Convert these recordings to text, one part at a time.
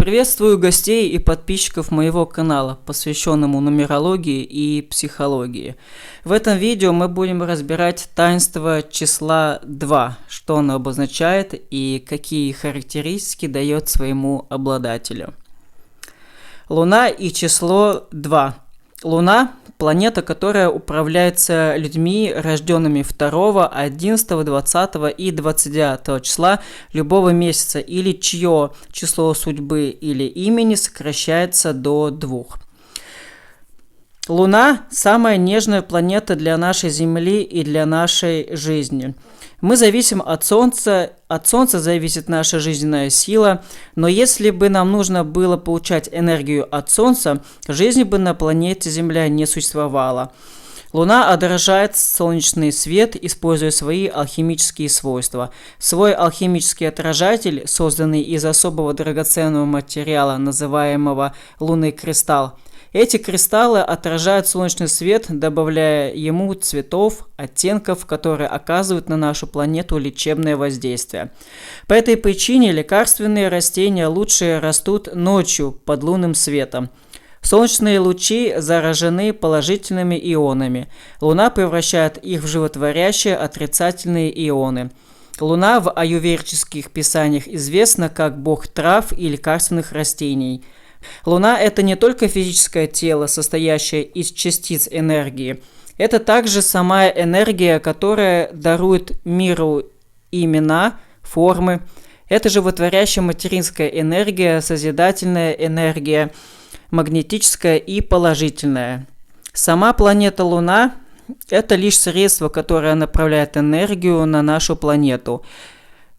Приветствую гостей и подписчиков моего канала, посвященному нумерологии и психологии. В этом видео мы будем разбирать таинство числа 2, что оно обозначает и какие характеристики дает своему обладателю. Луна и число 2. Луна – планета, которая управляется людьми, рожденными 2, 11, 20 и 29 числа любого месяца, или чье число судьбы или имени сокращается до 2. Луна – самая нежная планета для нашей Земли и для нашей жизни. Мы зависим от Солнца зависит наша жизненная сила, но если бы нам нужно было получать энергию от Солнца, жизни бы на планете Земля не существовало. Луна отражает солнечный свет, используя свои алхимические свойства. Свой алхимический отражатель, созданный из особого драгоценного материала, называемого лунный кристалл. Эти кристаллы отражают солнечный свет, добавляя ему цветов, оттенков, которые оказывают на нашу планету лечебное воздействие. По этой причине лекарственные растения лучше растут ночью под лунным светом. Солнечные лучи заражены положительными ионами. Луна превращает их в животворящие отрицательные ионы. Луна в аюрведических писаниях известна как бог трав и лекарственных растений. Луна – это не только физическое тело, состоящее из частиц энергии. Это также сама энергия, которая дарует миру имена, формы. Это животворящая материнская энергия, созидательная энергия, магнетическая и положительная. Сама планета Луна – это лишь средство, которое направляет энергию на нашу планету.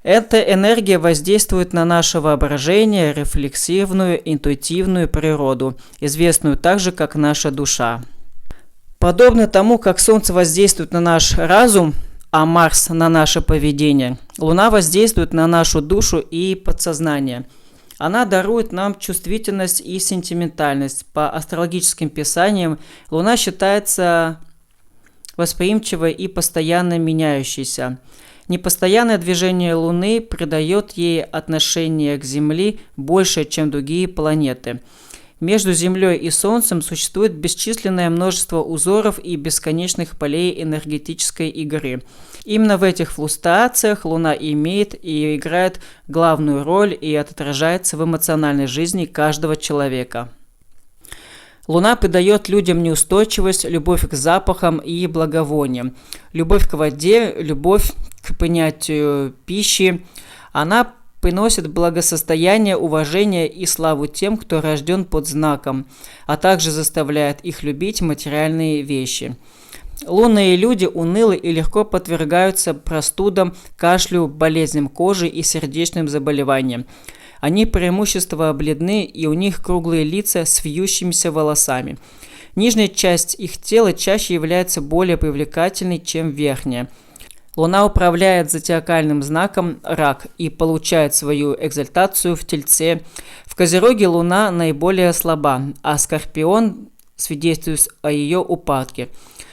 Эта энергия воздействует на наше воображение, рефлексивную, интуитивную природу, известную также как наша душа. Подобно тому, как Солнце воздействует на наш разум, а Марс на наше поведение, Луна воздействует на нашу душу и подсознание. Она дарует нам чувствительность и сентиментальность. По астрологическим писаниям Луна считается восприимчивой и постоянно меняющейся. Непостоянное движение Луны придает ей отношение к Земле больше, чем другие планеты. Между Землей и Солнцем существует бесчисленное множество узоров и бесконечных полей энергетической игры. Именно в этих флуктуациях Луна имеет и играет главную роль и отражается в эмоциональной жизни каждого человека. Луна придает людям неустойчивость, любовь к запахам и благовониям, любовь к воде, любовь к понятию пищи. Она приносит благосостояние, уважение и славу тем, кто рожден под знаком, а также заставляет их любить материальные вещи. Лунные люди унылы и легко подвергаются простудам, кашлю, болезням кожи и сердечным заболеваниям. Они преимущественно бледны, и у них круглые лица с вьющимися волосами. Нижняя часть их тела чаще является более привлекательной, чем верхняя. Луна управляет зодиакальным знаком Рак и получает свою экзальтацию в Тельце. В Козероге Луна наиболее слаба, а Скорпион свидетельствует о ее упадке.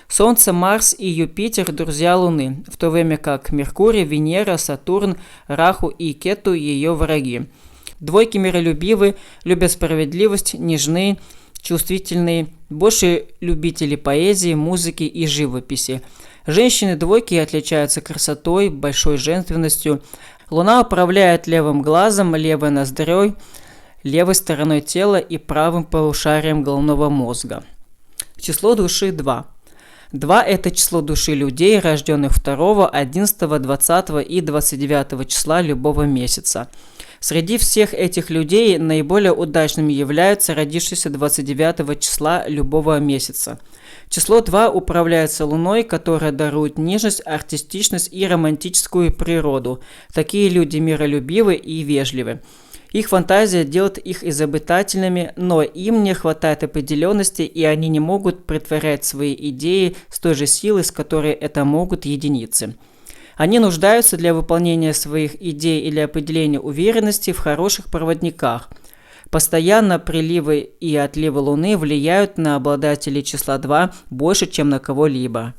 Солнце, Марс и Юпитер – друзья Луны, в то время как Меркурий, Венера, Сатурн, Раху и Кету – ее враги. Двойки миролюбивы, любят справедливость, нежны, чувствительные, больше любители поэзии, музыки и живописи. Женщины-двойки отличаются красотой, большой женственностью. Луна управляет левым глазом, левой ноздрёй, левой стороной тела и правым полушарием головного мозга. Число души 2. 2 – это число души людей, рожденных 2, 11, 20 и 29 числа любого месяца. Среди всех этих людей наиболее удачными являются родившиеся 29 числа любого месяца. Число 2 управляется Луной, которая дарует нежность, артистичность и романтическую природу. Такие люди миролюбивы и вежливы. Их фантазия делает их изобретательными, но им не хватает определенности, и они не могут претворять свои идеи с той же силой, с которой это могут единицы. Они нуждаются для выполнения своих идей или определения уверенности в хороших проводниках. Постоянно приливы и отливы Луны влияют на обладателей числа 2 больше, чем на кого-либо.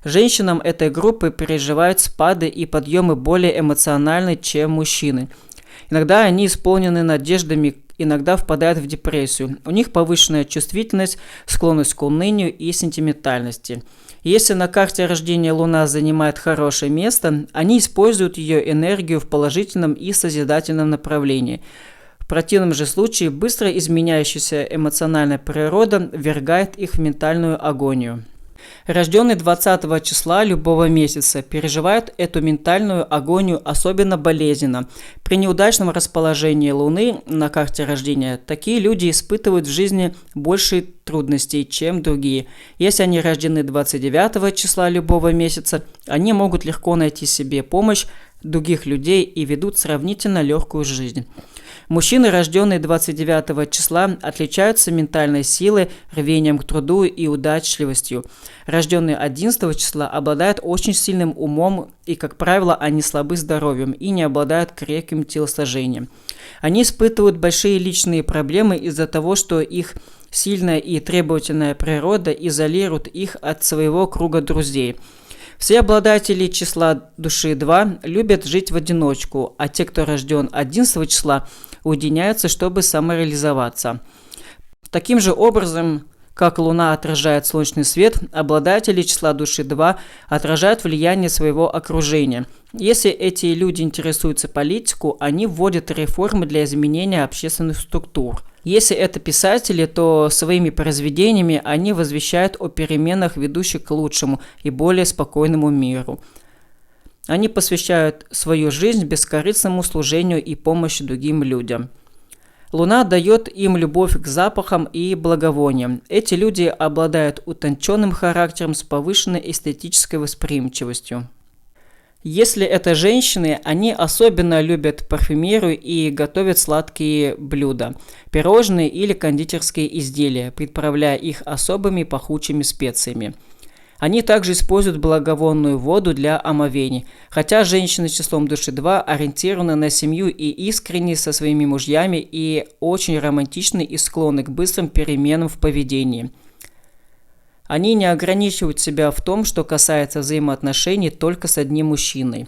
Женщинам этой группы переживают спады и подъемы более эмоциональны, чем мужчины. Иногда они исполнены надеждами иногда впадают в депрессию. У них повышенная чувствительность, склонность к унынию и сентиментальности. Если на карте рождения Луна занимает хорошее место, они используют ее энергию в положительном и созидательном направлении. В противном же случае быстро изменяющаяся эмоциональная природа ввергает их в ментальную агонию. Рожденный 20 числа любого месяца переживают эту ментальную агонию особенно болезненно. При неудачном расположении Луны на карте рождения такие люди испытывают в жизни больше трудностей, чем другие. Если они рождены 29 числа любого месяца, они могут легко найти себе помощь других людей и ведут сравнительно легкую жизнь. Мужчины, рожденные 29 числа, отличаются ментальной силой, рвением к труду и удачливостью. Рожденные 11 числа обладают очень сильным умом и, как правило, они слабы здоровьем и не обладают крепким телосложением. Они испытывают большие личные проблемы из-за того, что их сильная и требовательная природа изолирует их от своего круга друзей. Все обладатели числа души 2 любят жить в одиночку, а те, кто рожден 11 числа, уединяются, чтобы самореализоваться. Таким же образом, как Луна отражает солнечный свет, обладатели числа души 2 отражают влияние своего окружения. Если эти люди интересуются политикой, они вводят реформы для изменения общественных структур. Если это писатели, то своими произведениями они возвещают о переменах, ведущих к лучшему и более спокойному миру. Они посвящают свою жизнь бескорыстному служению и помощи другим людям. Луна дает им любовь к запахам и благовониям. Эти люди обладают утонченным характером с повышенной эстетической восприимчивостью. Если это женщины, они особенно любят парфюмерию и готовят сладкие блюда, пирожные или кондитерские изделия, приправляя их особыми пахучими специями. Они также используют благовонную воду для омовений. Хотя женщины с числом души 2 ориентированы на семью и искренни со своими мужьями и очень романтичны и склонны к быстрым переменам в поведении. Они не ограничивают себя в том, что касается взаимоотношений только с одним мужчиной.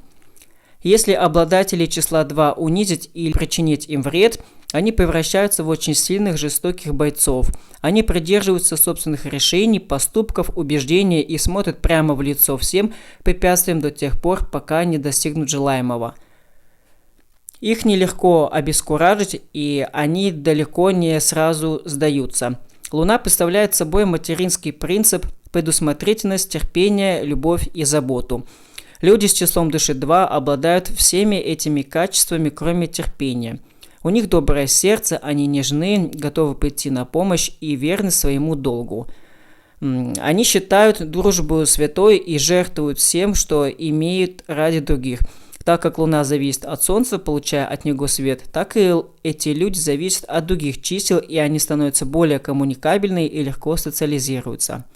Если обладателей числа 2 унизить или причинить им вред, они превращаются в очень сильных, жестоких бойцов. Они придерживаются собственных решений, поступков, убеждений и смотрят прямо в лицо всем препятствиям до тех пор, пока не достигнут желаемого. Их нелегко обескуражить, и они далеко не сразу сдаются. Луна представляет собой материнский принцип, предусмотрительность, терпение, любовь и заботу. Люди с числом души 2 обладают всеми этими качествами, кроме терпения. У них доброе сердце, они нежны, готовы прийти на помощь и верны своему долгу. Они считают дружбу святой и жертвуют всем, что имеют ради других. Так как Луна зависит от Солнца, получая от него свет, так и эти люди зависят от других чисел, и они становятся более коммуникабельны и легко социализируются.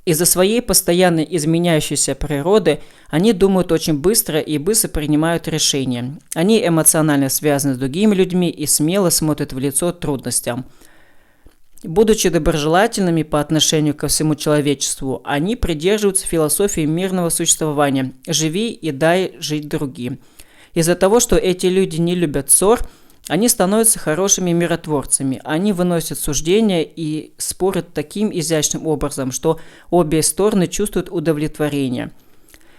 Из-за своей постоянно изменяющейся природы они думают очень быстро и быстро принимают решения. Они эмоционально связаны с другими людьми и смело смотрят в лицо трудностям. Будучи доброжелательными по отношению ко всему человечеству, они придерживаются философии мирного существования «живи и дай жить другим». Из-за того, что эти люди не любят ссор, они становятся хорошими миротворцами. Они выносят суждения и спорят таким изящным образом, что обе стороны чувствуют удовлетворение.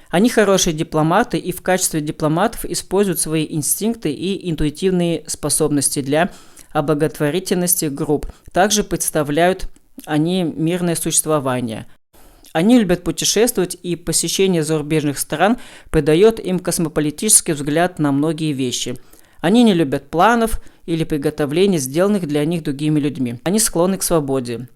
Они хорошие дипломаты и в качестве дипломатов используют свои инстинкты и интуитивные способности для облаготворительности групп. Также представляют они мирное существование. Они любят путешествовать, и посещение зарубежных стран придает им космополитический взгляд на многие вещи. Они не любят планов или приготовлений, сделанных для них другими людьми. Они склонны к свободе.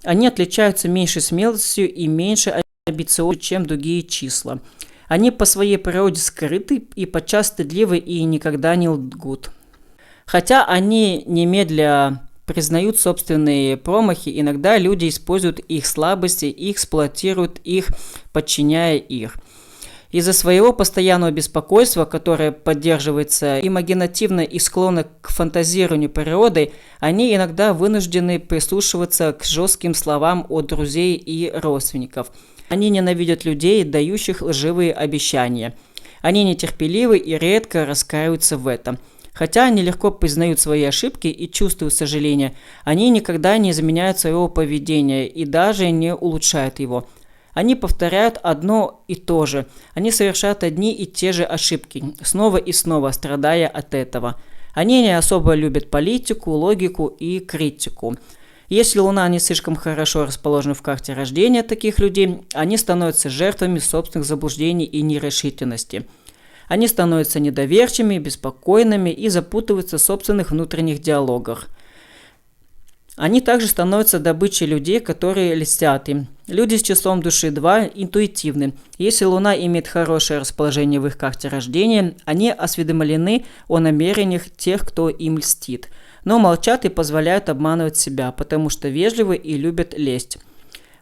Они отличаются меньшей смелостью и меньше амбициозностью, чем другие числа. Они по своей природе скрыты и подчас стыдливы и никогда не лгут. Хотя они немедля признают собственные промахи, иногда люди используют их слабости и эксплуатируют их, подчиняя их. Из-за своего постоянного беспокойства, которое поддерживается имагинативно и склонно к фантазированию природой, они иногда вынуждены прислушиваться к жестким словам от друзей и родственников. Они ненавидят людей, дающих лживые обещания. Они нетерпеливы и редко раскаиваются в этом. Хотя они легко признают свои ошибки и чувствуют сожаление, они никогда не изменяют своего поведения и даже не улучшают его. Они повторяют одно и то же. Они совершают одни и те же ошибки, снова и снова страдая от этого. Они не особо любят политику, логику и критику. Если Луна не слишком хорошо расположена в карте рождения таких людей, они становятся жертвами собственных заблуждений и нерешительности. Они становятся недоверчивыми, беспокойными и запутываются в собственных внутренних диалогах. Они также становятся добычей людей, которые льстят им. Люди с числом души 2 интуитивны. Если Луна имеет хорошее расположение в их карте рождения, они осведомлены о намерениях тех, кто им льстит. Но молчат и позволяют обманывать себя, потому что вежливы и любят лесть.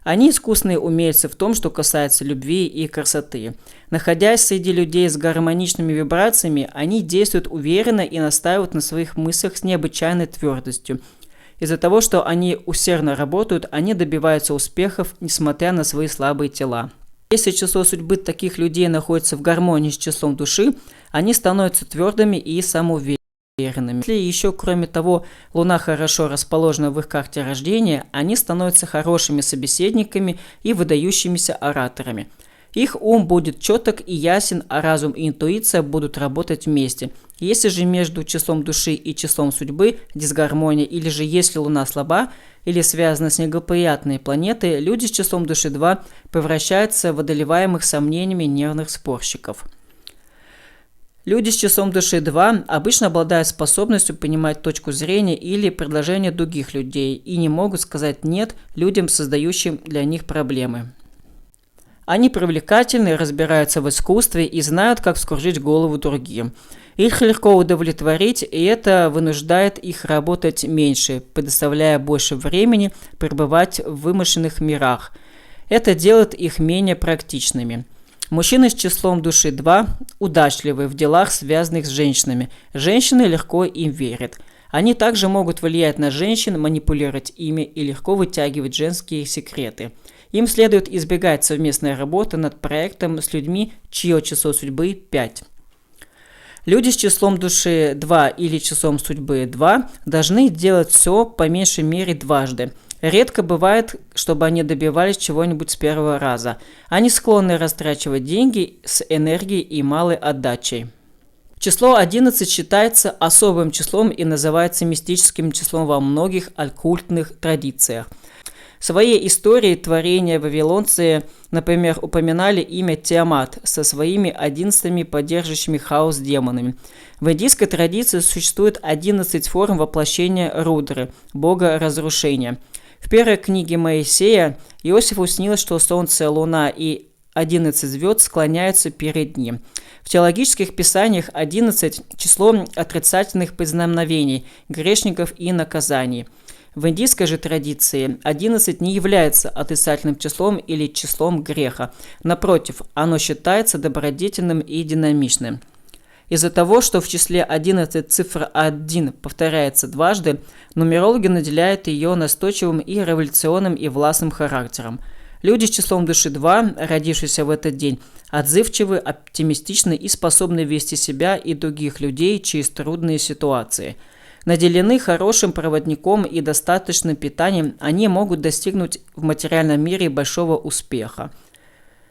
Они искусные умельцы в том, что касается любви и красоты. Находясь среди людей с гармоничными вибрациями, они действуют уверенно и настаивают на своих мыслях с необычайной твердостью. Из-за того, что они усердно работают, они добиваются успехов, несмотря на свои слабые тела. Если число судьбы таких людей находится в гармонии с числом души, они становятся твердыми и самоуверенными. Если еще, кроме того, Луна хорошо расположена в их карте рождения, они становятся хорошими собеседниками и выдающимися ораторами. Их ум будет четок и ясен, а разум и интуиция будут работать вместе. Если же между числом души и числом судьбы дисгармония, или же если Луна слаба или связана с неблагоприятной планетой, люди с числом души 2 превращаются в одолеваемых сомнениями нервных спорщиков. Люди с числом души 2 обычно обладают способностью понимать точку зрения или предложения других людей и не могут сказать «нет» людям, создающим для них проблемы. Они привлекательны, разбираются в искусстве и знают, как вскружить голову другим. Их легко удовлетворить, и это вынуждает их работать меньше, предоставляя больше времени пребывать в вымышленных мирах. Это делает их менее практичными. Мужчины с числом души 2 удачливы в делах, связанных с женщинами. Женщины легко им верят. Они также могут влиять на женщин, манипулировать ими и легко вытягивать женские секреты. Им следует избегать совместной работы над проектом с людьми, чье число судьбы 5. Люди с числом души 2 или числом судьбы 2 должны делать все по меньшей мере дважды. Редко бывает, чтобы они добивались чего-нибудь с первого раза. Они склонны растрачивать деньги с энергией и малой отдачей. Число 11 считается особым числом и называется мистическим числом во многих оккультных традициях. В своей истории творения вавилонцы, например, упоминали имя Тиамат со своими 11 поддерживающими хаос демонами. В индийской традиции существует 11 форм воплощения Рудры, бога разрушения. В первой книге Моисея Иосифу снилось, что Солнце, Луна и 11 звезд склоняются перед ним. В теологических писаниях 11 – число отрицательных признамений, грешников и наказаний. В индийской же традиции 11 не является отрицательным числом или числом греха. Напротив, оно считается добродетельным и динамичным. Из-за того, что в числе 11 цифра 1 повторяется дважды, нумерологи наделяют ее настойчивым и революционным и властным характером. Люди с числом души 2, родившиеся в этот день, отзывчивы, оптимистичны и способны вести себя и других людей через трудные ситуации. Наделены хорошим проводником и достаточным питанием, они могут достигнуть в материальном мире большого успеха.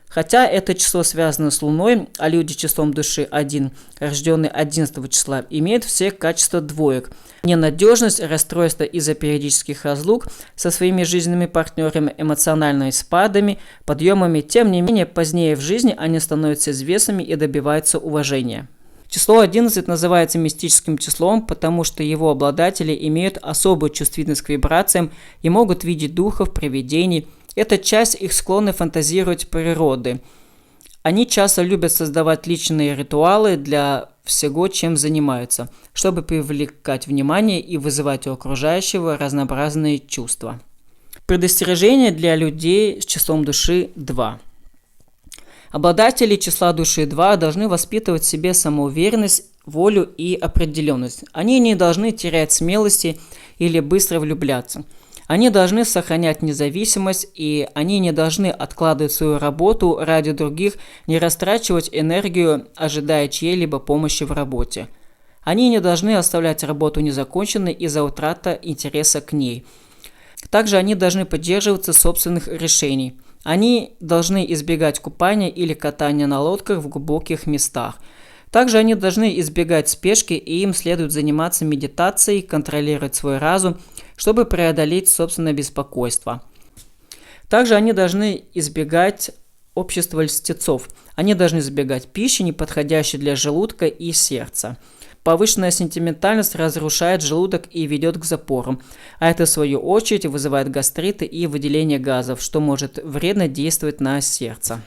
Хотя это число связано с Луной, а люди числом души 1, рожденные 11 числа, имеют все качества двоек. Ненадежность, расстройство из-за периодических разлук со своими жизненными партнерами, эмоциональными спадами, подъемами. Тем не менее, позднее в жизни они становятся известными и добиваются уважения. Число 11 называется мистическим числом, потому что его обладатели имеют особую чувствительность к вибрациям и могут видеть духов, привидений. Это часть их склонны фантазировать природы. Они часто любят создавать личные ритуалы для всего, чем занимаются, чтобы привлекать внимание и вызывать у окружающего разнообразные чувства. Предостережение для людей с числом души 2. Обладатели числа души 2 должны воспитывать в себе самоуверенность, волю и определенность. Они не должны терять смелости или быстро влюбляться. Они должны сохранять независимость, и они не должны откладывать свою работу ради других, не растрачивать энергию, ожидая чьей-либо помощи в работе. Они не должны оставлять работу незаконченной из-за утраты интереса к ней. Также они должны придерживаться собственных решений. Они должны избегать купания или катания на лодках в глубоких местах. Также они должны избегать спешки, и им следует заниматься медитацией, контролировать свой разум, чтобы преодолеть собственное беспокойство. Также они должны избегать общества льстецов. Они должны избегать пищи, не подходящей для желудка и сердца. Повышенная сентиментальность разрушает желудок и ведет к запорам, а это в свою очередь вызывает гастриты и выделение газов, что может вредно действовать на сердце.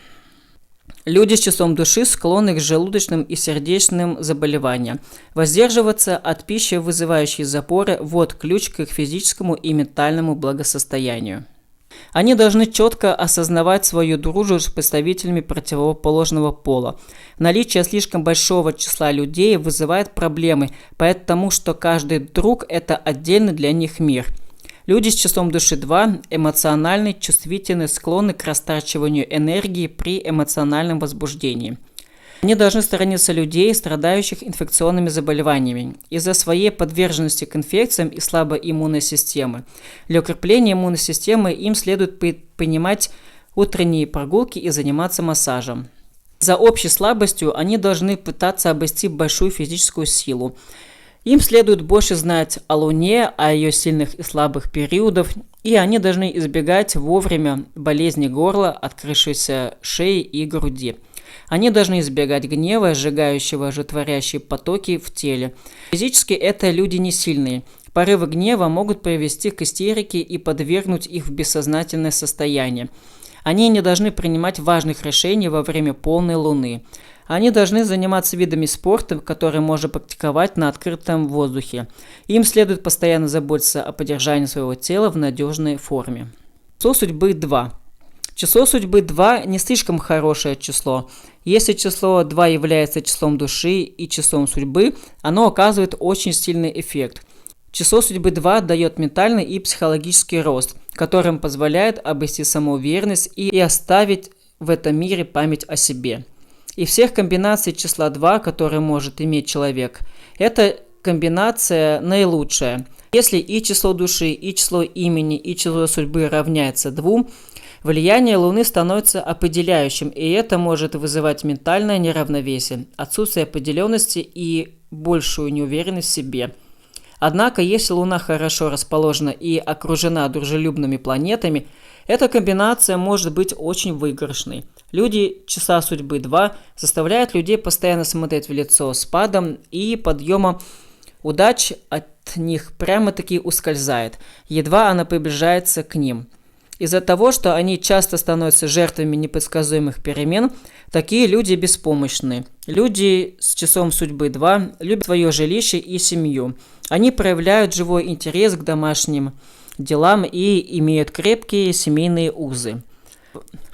Люди с числом души склонны к желудочным и сердечным заболеваниям. Воздерживаться от пищи, вызывающей запоры, вот ключ к их физическому и ментальному благосостоянию. Они должны четко осознавать свою дружбу с представителями противоположного пола. Наличие слишком большого числа людей вызывает проблемы, потому что каждый друг – это отдельный для них мир. Люди с числом души 2 эмоциональны, чувствительны, склонны к растачиванию энергии при эмоциональном возбуждении. Они должны сторониться людей, страдающих инфекционными заболеваниями, из-за своей подверженности к инфекциям и слабой иммунной системы. Для укрепления иммунной системы им следует принимать утренние прогулки и заниматься массажем. За общей слабостью они должны пытаться обрести большую физическую силу. Им следует больше знать о Луне, о ее сильных и слабых периодах, и они должны избегать вовремя болезни горла, открывшейся шеи и груди. Они должны избегать гнева, сжигающего животворящие потоки в теле. Физически это люди не сильные. Порывы гнева могут привести к истерике и подвергнуть их в бессознательное состояние. Они не должны принимать важных решений во время полной луны. Они должны заниматься видами спорта, которые можно практиковать на открытом воздухе. Им следует постоянно заботиться о поддержании своего тела в надежной форме. Число судьбы 2. Число судьбы 2 не слишком хорошее число. Если число 2 является числом души и числом судьбы, оно оказывает очень сильный эффект. Число судьбы 2 дает ментальный и психологический рост, которым позволяет обрести самоуверенность и оставить в этом мире память о себе. Из всех комбинаций числа 2, которые может иметь человек, эта комбинация наилучшая. Если и число души, и число имени, и число судьбы равняется 2, влияние Луны становится определяющим, и это может вызывать ментальное неравновесие, отсутствие определенности и большую неуверенность в себе. Однако, если Луна хорошо расположена и окружена дружелюбными планетами, эта комбинация может быть очень выигрышной. Люди числа судьбы 2 заставляют людей постоянно смотреть в лицо спадом и подъемом. Удач от них прямо-таки ускользает, едва она приближается к ним. Из-за того, что они часто становятся жертвами непредсказуемых перемен, такие люди беспомощны. Люди с числом судьбы 2 любят свое жилище и семью. Они проявляют живой интерес к домашним делам и имеют крепкие семейные узы.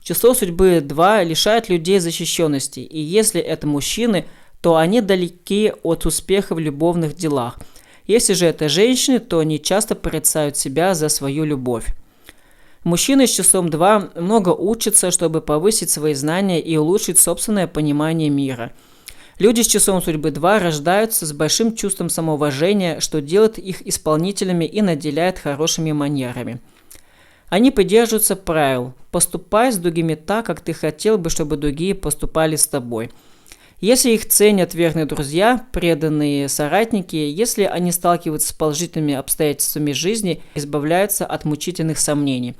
Число судьбы 2 лишает людей защищенности, и если это мужчины, то они далеки от успеха в любовных делах. Если же это женщины, то они часто порицают себя за свою любовь. Мужчины с числом 2 много учатся, чтобы повысить свои знания и улучшить собственное понимание мира. Люди с числом судьбы 2 рождаются с большим чувством самоуважения, что делает их исполнителями и наделяет хорошими манерами. Они придерживаются правил. Поступай с другими так, как ты хотел бы, чтобы другие поступали с тобой. Если их ценят верные друзья, преданные соратники, если они сталкиваются с положительными обстоятельствами жизни, избавляются от мучительных сомнений.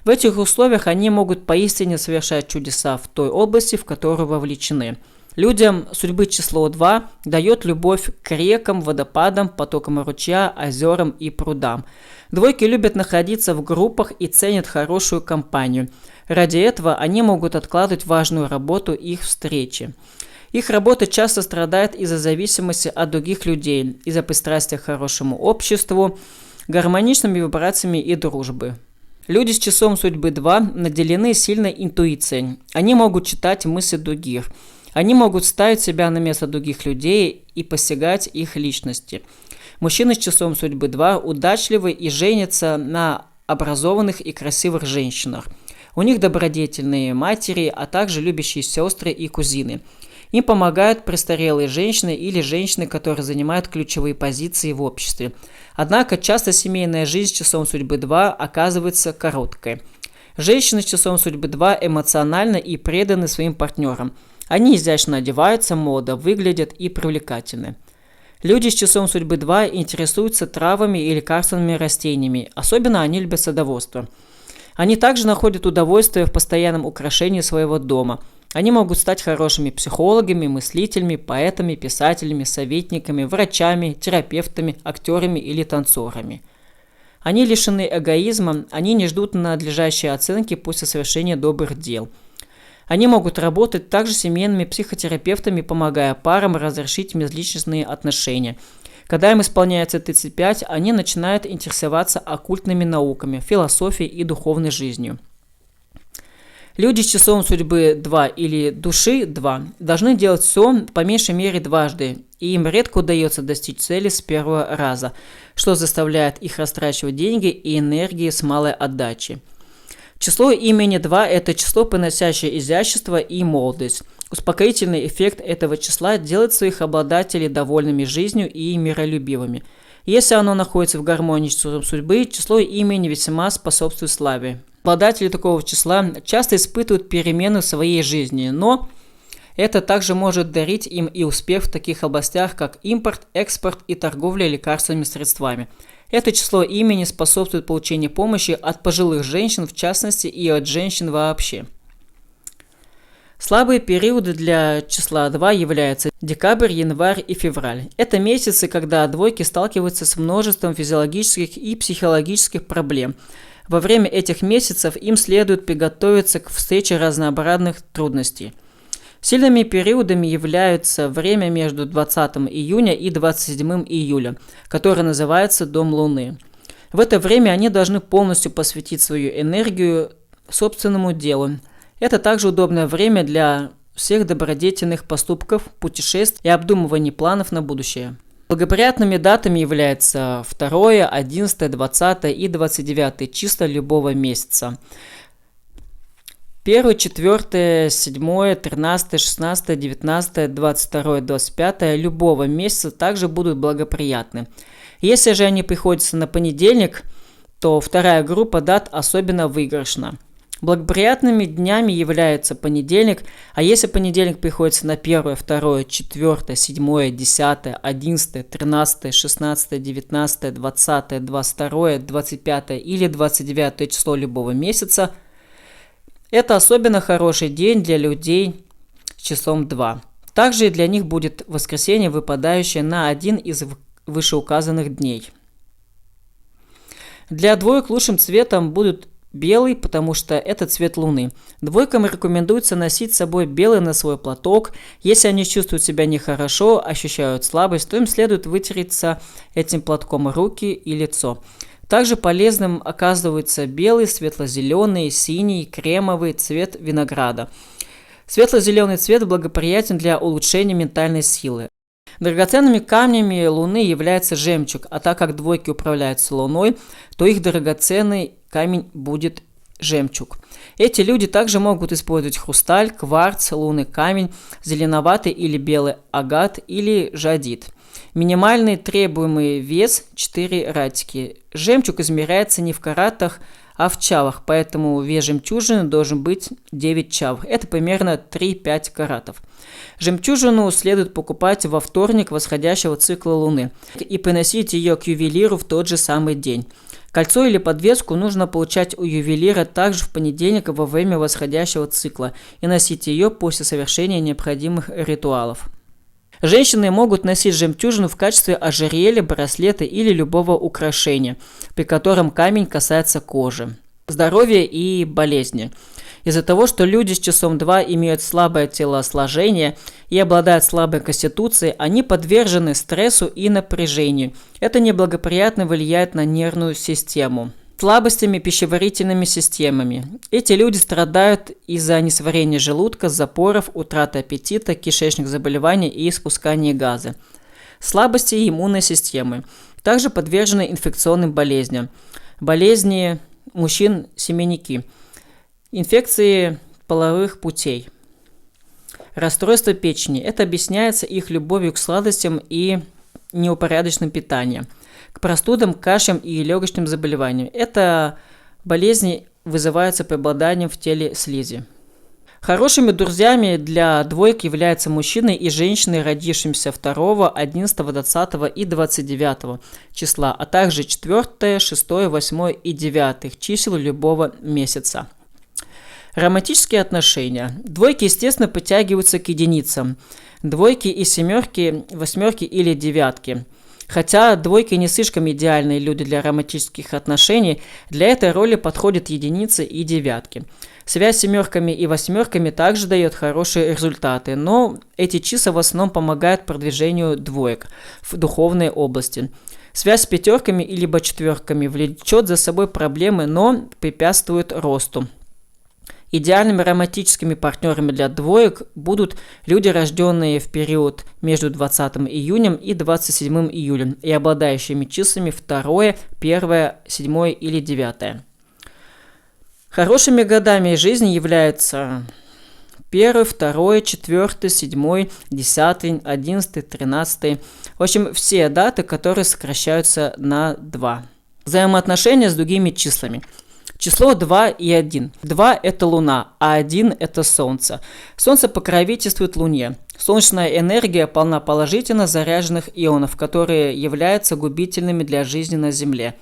В этих условиях они могут поистине совершать чудеса в той области, в которую вовлечены. Людям судьбы число 2 дает любовь к рекам, водопадам, потокам ручья, озерам и прудам. Двойки любят находиться в группах и ценят хорошую компанию. Ради этого они могут откладывать важную работу их встречи. Их работа часто страдает из-за зависимости от других людей, из-за пристрастия к хорошему обществу, гармоничными вибрациями и дружбы. Люди с числом судьбы 2 наделены сильной интуицией. Они могут читать мысли других. Они могут ставить себя на место других людей и постигать их личности. Мужчины с числом судьбы 2 удачливы и женятся на образованных и красивых женщинах. У них добродетельные матери, а также любящие сестры и кузины. Им помогают престарелые женщины или женщины, которые занимают ключевые позиции в обществе. Однако часто семейная жизнь с числом судьбы 2 оказывается короткой. Женщины с числом судьбы 2 эмоциональны и преданы своим партнерам. Они изящно одеваются, молодо выглядят и привлекательны. Люди с числом судьбы 2 интересуются травами и лекарственными растениями, особенно они любят садоводство. Они также находят удовольствие в постоянном украшении своего дома. Они могут стать хорошими психологами, мыслителями, поэтами, писателями, советниками, врачами, терапевтами, актерами или танцорами. Они лишены эгоизма, они не ждут надлежащей оценки после совершения добрых дел. Они могут работать также семейными психотерапевтами, помогая парам разрешить межличностные отношения. Когда им исполняется 35, они начинают интересоваться оккультными науками, философией и духовной жизнью. Люди с числом судьбы 2 или души 2 должны делать все по меньшей мере дважды, и им редко удается достичь цели с первого раза, что заставляет их растрачивать деньги и энергии с малой отдачей. Число имени 2 – это число, приносящее изящество и молодость. Успокоительный эффект этого числа делает своих обладателей довольными жизнью и миролюбивыми. Если оно находится в гармонии с числом судьбы, число имени весьма способствует славе. Обладатели такого числа часто испытывают перемены в своей жизни, но это также может дарить им и успех в таких областях, как импорт, экспорт и торговля лекарственными средствами. Это число имени способствует получению помощи от пожилых женщин в частности и от женщин вообще. Слабые периоды для числа 2 являются декабрь, январь и февраль. Это месяцы, когда двойки сталкиваются с множеством физиологических и психологических проблем. Во время этих месяцев им следует приготовиться к встрече разнообразных трудностей. Сильными периодами являются время между 20 июня и 27 июля, которое называется Дом Луны. В это время они должны полностью посвятить свою энергию собственному делу. Это также удобное время для всех добродетельных поступков, путешествий и обдумывания планов на будущее. Благоприятными датами являются 2, 11, 20 и 29 числа любого месяца. 1, 4, 7, 13, 16, 19, 22, 25 любого месяца также будут благоприятны. Если же они приходятся на понедельник, то вторая группа дат особенно выигрышна. Благоприятными днями является понедельник, а если понедельник приходится на 1, 2, 4, 7, 10, 11, 13, 16, 19, 20, 22, 25 или 29 число любого месяца, это особенно хороший день для людей с числом 2. Также для них будет воскресенье, выпадающее на один из вышеуказанных дней. Для двоек лучшим цветом будут белый, потому что это цвет Луны. Двойкам рекомендуется носить с собой белый носовой платок. Если они чувствуют себя нехорошо, ощущают слабость, то им следует вытереться этим платком руки и лицо. Также полезным оказывается белый, светло-зеленый, синий, кремовый цвет винограда. Светло-зеленый цвет благоприятен для улучшения ментальной силы. Драгоценными камнями Луны является жемчуг, а так как двойки управляются Луной, то их драгоценный камень будет жемчуг. Эти люди также могут использовать хрусталь, кварц, лунный камень, зеленоватый или белый агат или жадид. Минимальный требуемый вес 4 ратики. Жемчуг измеряется не в каратах, а в чавах, поэтому вес жемчужины должен быть 9 чав. Это примерно 3-5 каратов. Жемчужину следует покупать во вторник восходящего цикла Луны и приносить ее к ювелиру в тот же самый день. Кольцо или подвеску нужно получать у ювелира также в понедельник во время восходящего цикла и носить ее после совершения необходимых ритуалов. Женщины могут носить жемчужину в качестве ожерелья, браслета или любого украшения, при котором камень касается кожи. Здоровье и болезни. Из-за того, что люди с числом 2 имеют слабое телосложение и обладают слабой конституцией, они подвержены стрессу и напряжению. Это неблагоприятно влияет на нервную систему. Слабостями пищеварительными системами. Эти люди страдают из-за несварения желудка, запоров, утраты аппетита, кишечных заболеваний и испускания газа. Слабости иммунной системы. Также подвержены инфекционным болезням. Болезни мужчин-семенники. Инфекции половых путей. Расстройство печени. Это объясняется их любовью к сладостям и неупорядоченным питанием, к простудам, кашлям и легочным заболеваниям. Это болезни вызываются преобладанием в теле слизи. Хорошими друзьями для двоек являются мужчины и женщины, родившимся 2, 11, 20 и 29 числа, а также 4, 6, 8 и 9 чисел любого месяца. Романтические отношения. Двойки, естественно, подтягиваются к единицам. Двойки и семерки, восьмерки или девятки. Хотя двойки не слишком идеальные люди для романтических отношений, для этой роли подходят единицы и девятки. Связь с семерками и восьмерками также дает хорошие результаты, но эти числа в основном помогают продвижению двоек в духовной области. Связь с пятерками или четверками влечет за собой проблемы, но препятствует росту. Идеальными романтическими партнерами для двоек будут люди, рожденные в период между 20 июнем и 27 июлем и обладающими числами 2, 1, 7 или 9. Хорошими годами жизни являются 1, 2, 4, 7, 10, 11, 13. В общем, все даты, которые сокращаются на 2. Взаимоотношения с другими числами. Число 2 и 1. 2 – это Луна, а 1 – это Солнце. Солнце покровительствует Луне. Солнечная энергия полна положительно заряженных ионов, которые являются губительными для жизни на Земле.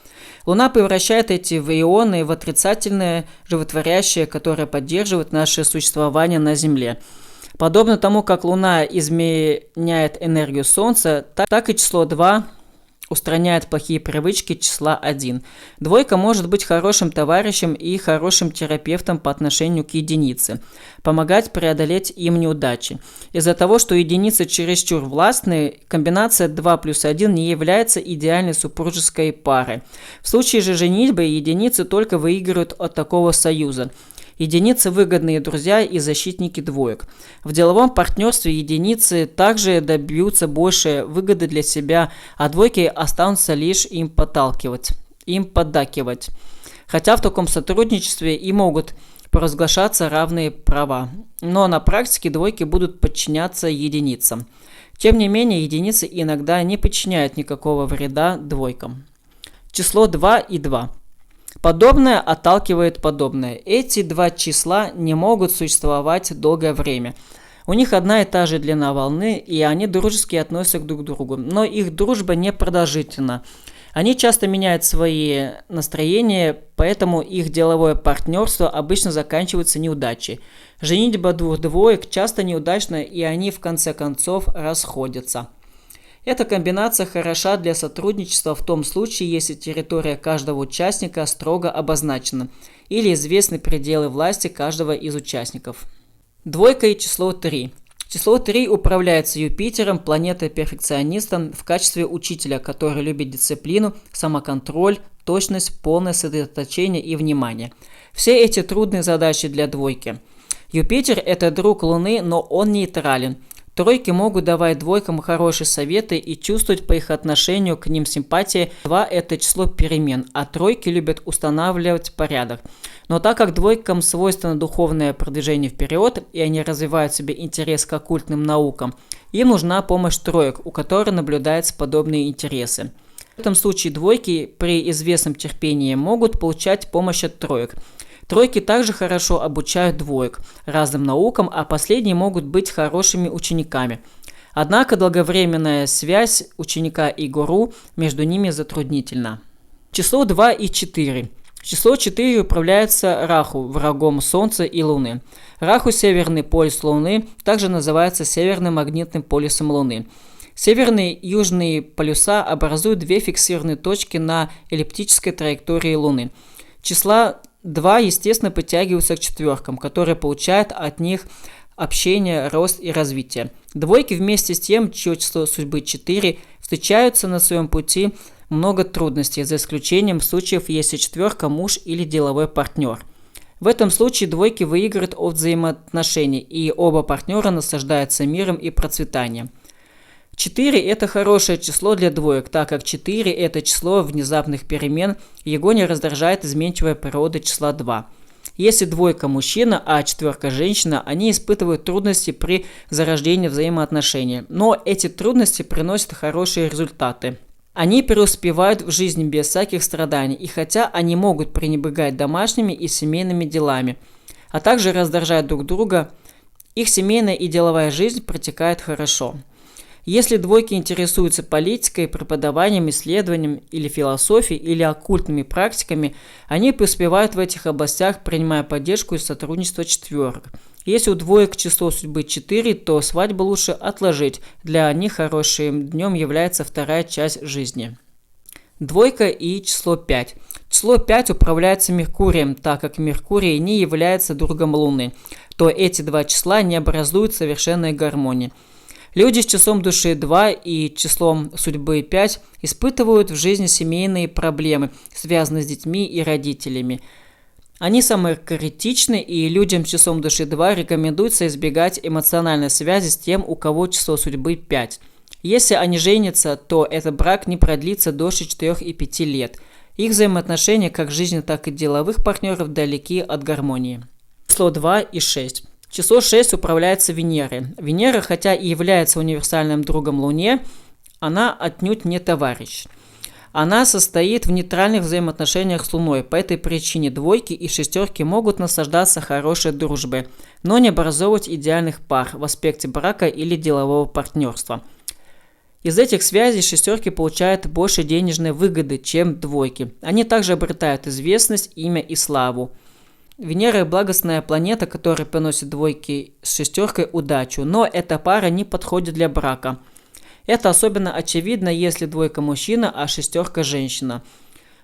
Луна превращает эти ионы в отрицательные, животворящие, которые поддерживают наше существование на Земле. Подобно тому, как Луна изменяет энергию Солнца, так и число 2 устраняет плохие привычки числа 1. Двойка может быть хорошим товарищем и хорошим терапевтом по отношению к единице, помогать преодолеть им неудачи. Из-за того, что единицы чересчур властные, комбинация 2 плюс 1 не является идеальной супружеской парой. В случае же женитьбы единицы только выигрывают от такого союза. Единицы – выгодные друзья и защитники двоек. В деловом партнерстве единицы также добьются больше выгоды для себя, а двойки останутся лишь им поддакивать. Хотя в таком сотрудничестве и могут провозглашаться равные права. Но на практике двойки будут подчиняться единицам. Тем не менее, единицы иногда не причиняют никакого вреда двойкам. Число 2 и 2. Подобное отталкивает подобное. Эти два числа не могут существовать долгое время. У них одна и та же длина волны, и они дружески относятся друг к другу, но их дружба не продолжительна. Они часто меняют свои настроения, поэтому их деловое партнерство обычно заканчивается неудачей. Женитьба двух двоек часто неудачна, и они в конце концов расходятся. Эта комбинация хороша для сотрудничества в том случае, если территория каждого участника строго обозначена или известны пределы власти каждого из участников. Двойка и число 3. Число 3 управляется Юпитером, планетой перфекциониста, в качестве учителя, который любит дисциплину, самоконтроль, точность, полное сосредоточение и внимание. Все эти трудные задачи для двойки. Юпитер – это друг Луны, но он нейтрален. Тройки могут давать двойкам хорошие советы и чувствовать по их отношению к ним симпатии. 2 – это число перемен, а тройки любят устанавливать порядок. Но так как двойкам свойственно духовное продвижение вперед, и они развивают в себе интерес к оккультным наукам, им нужна помощь троек, у которых наблюдаются подобные интересы. В этом случае двойки при известном терпении могут получать помощь от троек. Тройки также хорошо обучают двоек разным наукам, а последние могут быть хорошими учениками. Однако долговременная связь ученика и гуру между ними затруднительна. Число 2 и 4. Число 4 управляется Раху, врагом Солнца и Луны. Раху – северный полюс Луны, также называется северным магнитным полюсом Луны. Северные и южные полюса образуют две фиксированные точки на эллиптической траектории Луны. Числа 2, естественно, подтягиваются к четверкам, которые получают от них общение, рост и развитие. Двойки вместе с тем, чье число судьбы 4, встречаются на своем пути много трудностей, за исключением случаев, если четверка – муж или деловой партнер. В этом случае двойки выигрывают от взаимоотношений, и оба партнера наслаждаются миром и процветанием. 4 – это хорошее число для двоек, так как 4 – это число внезапных перемен, его не раздражает изменчивая природа числа 2. Если двойка мужчина, а четверка женщина, они испытывают трудности при зарождении взаимоотношений. Но эти трудности приносят хорошие результаты. Они преуспевают в жизни без всяких страданий, и хотя они могут пренебрегать домашними и семейными делами, а также раздражать друг друга, их семейная и деловая жизнь протекает хорошо. Если двойки интересуются политикой, преподаванием, исследованием или философией, или оккультными практиками, они преуспевают в этих областях, принимая поддержку и сотрудничество четверок. Если у двоек число судьбы 4, то свадьбу лучше отложить. Для них хорошим днем является вторая часть жизни. Двойка и число 5. Число 5 управляется Меркурием, так как Меркурий не является другом Луны, то эти два числа не образуют совершенной гармонии. Люди с числом души 2 и числом судьбы 5 испытывают в жизни семейные проблемы, связанные с детьми и родителями. Они самые критичны, и людям с числом души 2 рекомендуется избегать эмоциональной связи с тем, у кого число судьбы 5. Если они женятся, то этот брак не продлится дольше 4 и 5 лет. Их взаимоотношения как жизненных, так и деловых партнеров далеки от гармонии. Число 2 и 6. Число 6 управляется Венерой. Венера, хотя и является универсальным другом Луне, она отнюдь не товарищ. Она состоит в нейтральных взаимоотношениях с Луной. По этой причине двойки и шестерки могут наслаждаться хорошей дружбой, но не образовывать идеальных пар в аспекте брака или делового партнерства. Из этих связей шестерки получают больше денежной выгоды, чем двойки. Они также обретают известность, имя и славу. Венера – благостная планета, которая приносит двойки с шестеркой удачу, но эта пара не подходит для брака. Это особенно очевидно, если двойка мужчина, а шестерка женщина.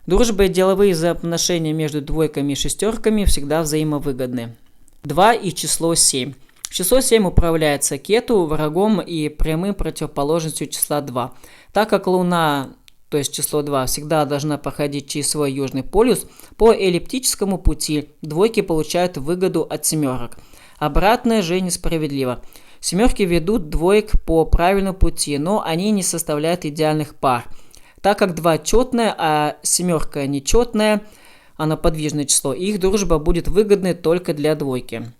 Дружба и деловые взаимоотношения между двойками и шестерками всегда взаимовыгодны. 2 и число 7. Число 7 управляется Кету, врагом и прямым противоположностью числа 2. Так как Луна, то есть число 2, всегда должна проходить через свой южный полюс, по эллиптическому пути двойки получают выгоду от семерок. Обратное же несправедливо. Семерки ведут двоек по правильному пути, но они не составляют идеальных пар. Так как 2 четное, а семерка нечетная, она подвижное число, их дружба будет выгодной только для двойки.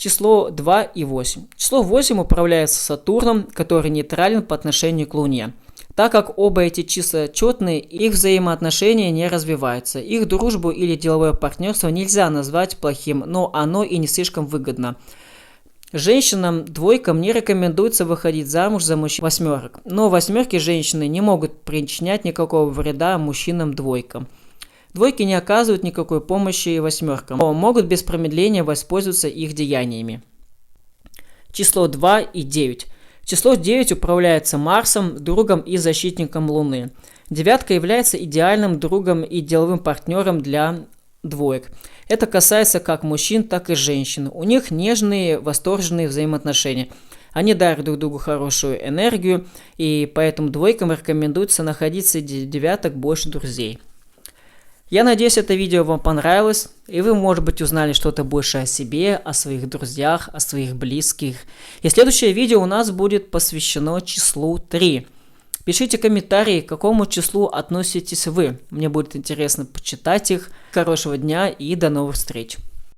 Число 2 и 8. Число 8 управляется Сатурном, который нейтрален по отношению к Луне. Так как оба эти числа четные, их взаимоотношения не развиваются. Их дружбу или деловое партнерство нельзя назвать плохим, но оно и не слишком выгодно. Женщинам двойкам не рекомендуется выходить замуж за мужчин восьмерок, но восьмерки женщины не могут причинять никакого вреда мужчинам двойкам. Двойки не оказывают никакой помощи восьмеркам, но могут без промедления воспользоваться их деяниями. Число 2 и 9. Число 9 управляется Марсом, другом и защитником Луны. Девятка является идеальным другом и деловым партнером для двоек. Это касается как мужчин, так и женщин. У них нежные, восторженные взаимоотношения. Они дарят друг другу хорошую энергию, и поэтому двойкам рекомендуется находить среди девяток больше друзей. Я надеюсь, это видео вам понравилось, и вы, может быть, узнали что-то больше о себе, о своих друзьях, о своих близких. И следующее видео у нас будет посвящено числу 3. Пишите комментарии, к какому числу относитесь вы. Мне будет интересно почитать их. Хорошего дня и до новых встреч.